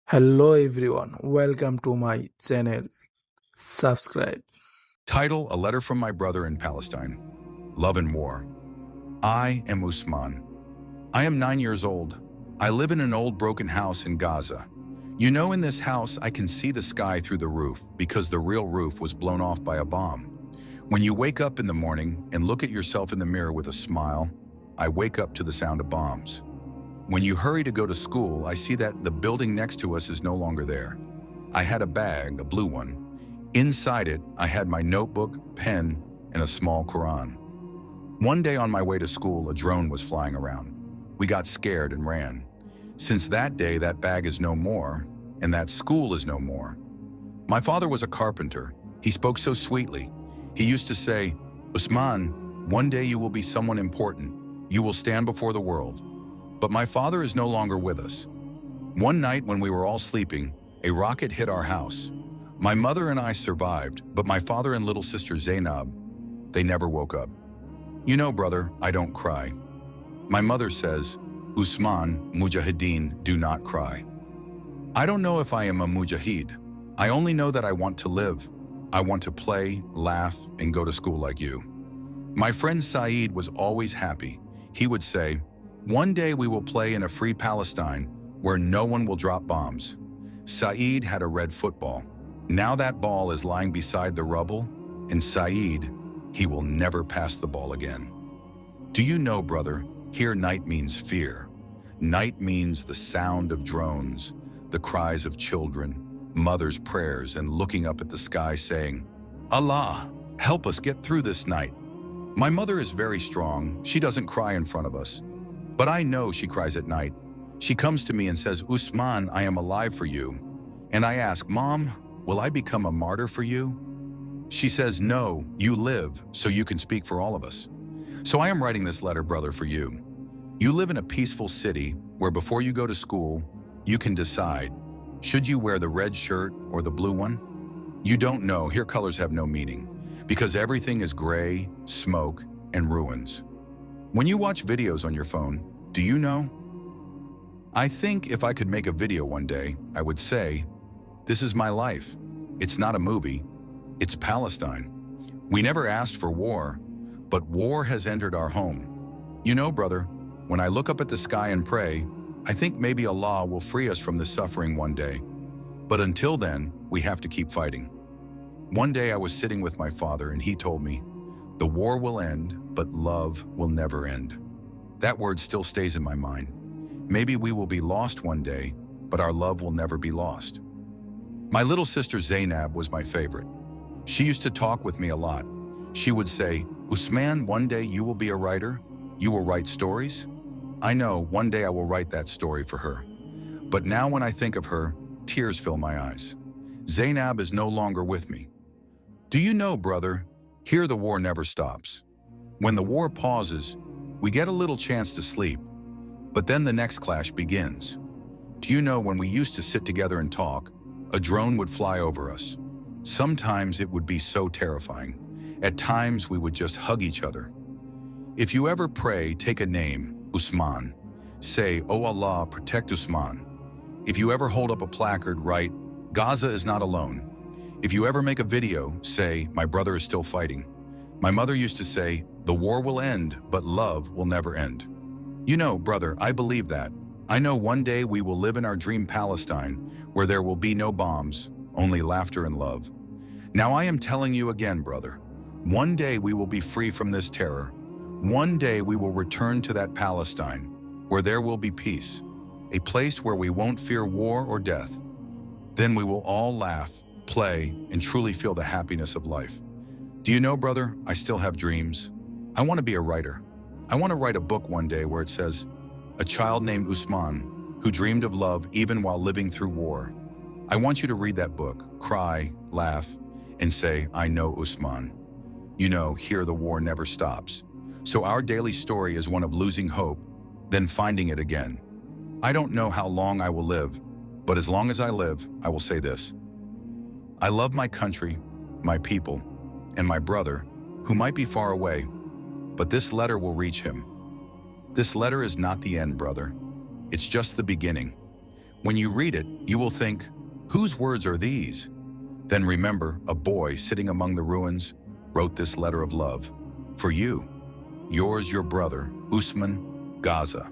Hello everyone, welcome to my channel. Subscribe. Title: A Letter from My Brother in Palestine. Love and War. I am Usman. I am 9 years old. I live in an old broken house in Gaza. You know, in this house I can see the sky through the roof because the real roof was blown off by a bomb. When you wake up in the morning and look at yourself in the mirror with a smile, I wake up to the sound of bombs. When you hurry to go to school, I see that the building next to us is no longer there. I had a bag, a blue one. Inside it, I had my notebook, pen, and a small Quran. One day on my way to school, a drone was flying around. We got scared and ran. Since that day, that bag is no more, and that school is no more. My father was a carpenter. He spoke so sweetly. He used to say, "Usman, one day you will be someone important. You will stand before the world." But my father is no longer with us. One night when we were all sleeping, a rocket hit our house. My mother and I survived, but my father and little sister Zainab, they never woke up. You know, brother, I don't cry. My mother says, "Usman, Mujahideen, do not cry." I don't know if I am a Mujahid. I only know that I want to live. I want to play, laugh, and go to school like you. My friend Saeed was always happy. He would say, "One day we will play in a free Palestine where no one will drop bombs." Saeed had a red football. Now that ball is lying beside the rubble, and Saeed, he will never pass the ball again. Do you know, brother, here night means fear. Night means the sound of drones, the cries of children, mothers' prayers, and looking up at the sky saying, "Allah, help us get through this night." My mother is very strong. She doesn't cry in front of us. But I know she cries at night. She comes to me and says, "Usman, I am alive for you." And I ask, "Mom, will I become a martyr for you?" She says, "No, you live, so you can speak for all of us." So I am writing this letter, brother, for you. You live in a peaceful city where before you go to school, you can decide, should you wear the red shirt or the blue one? You don't know. Here colors have no meaning because everything is gray, smoke, and ruins. When you watch videos on your phone, do you know? I think if I could make a video one day, I would say, this is my life. It's not a movie. It's Palestine. We never asked for war, but war has entered our home. You know, brother, when I look up at the sky and pray, I think maybe Allah will free us from this suffering one day. But until then, we have to keep fighting. One day I was sitting with my father and he told me, "The war will end, but love will never end." That word still stays in my mind. Maybe we will be lost one day, but our love will never be lost. My little sister Zainab was my favorite. She used to talk with me a lot. She would say, "Usman, one day you will be a writer. You will write stories." I know one day I will write that story for her. But now when I think of her, tears fill my eyes. Zainab is no longer with me. Do you know, brother, here the war never stops. When the war pauses, we get a little chance to sleep, but then the next clash begins. Do you know when we used to sit together and talk, a drone would fly over us. Sometimes it would be so terrifying. At times we would just hug each other. If you ever pray, take a name, Usman. Say, "Oh Allah, protect Usman." If you ever hold up a placard, write, "Gaza is not alone." If you ever make a video, say, "My brother is still fighting." My mother used to say, "The war will end, but love will never end." You know, brother, I believe that. I know one day we will live in our dream Palestine, where there will be no bombs, only laughter and love. Now I am telling you again, brother, one day we will be free from this terror. One day we will return to that Palestine, where there will be peace, a place where we won't fear war or death. Then we will all laugh, play, and truly feel the happiness of life. Do you know, brother, I still have dreams. I want to be a writer. I want to write a book one day where it says, "A child named Usman, who dreamed of love even while living through war." I want you to read that book, cry, laugh, and say, "I know Usman." You know, here the war never stops. So our daily story is one of losing hope, then finding it again. I don't know how long I will live, but as long as I live, I will say this. I love my country, my people, and my brother, who might be far away, but this letter will reach him. This letter is not the end, brother. It's just the beginning. When you read it, you will think, whose words are these? Then remember, a boy sitting among the ruins wrote this letter of love. For you, yours, your brother, Usman, Gaza.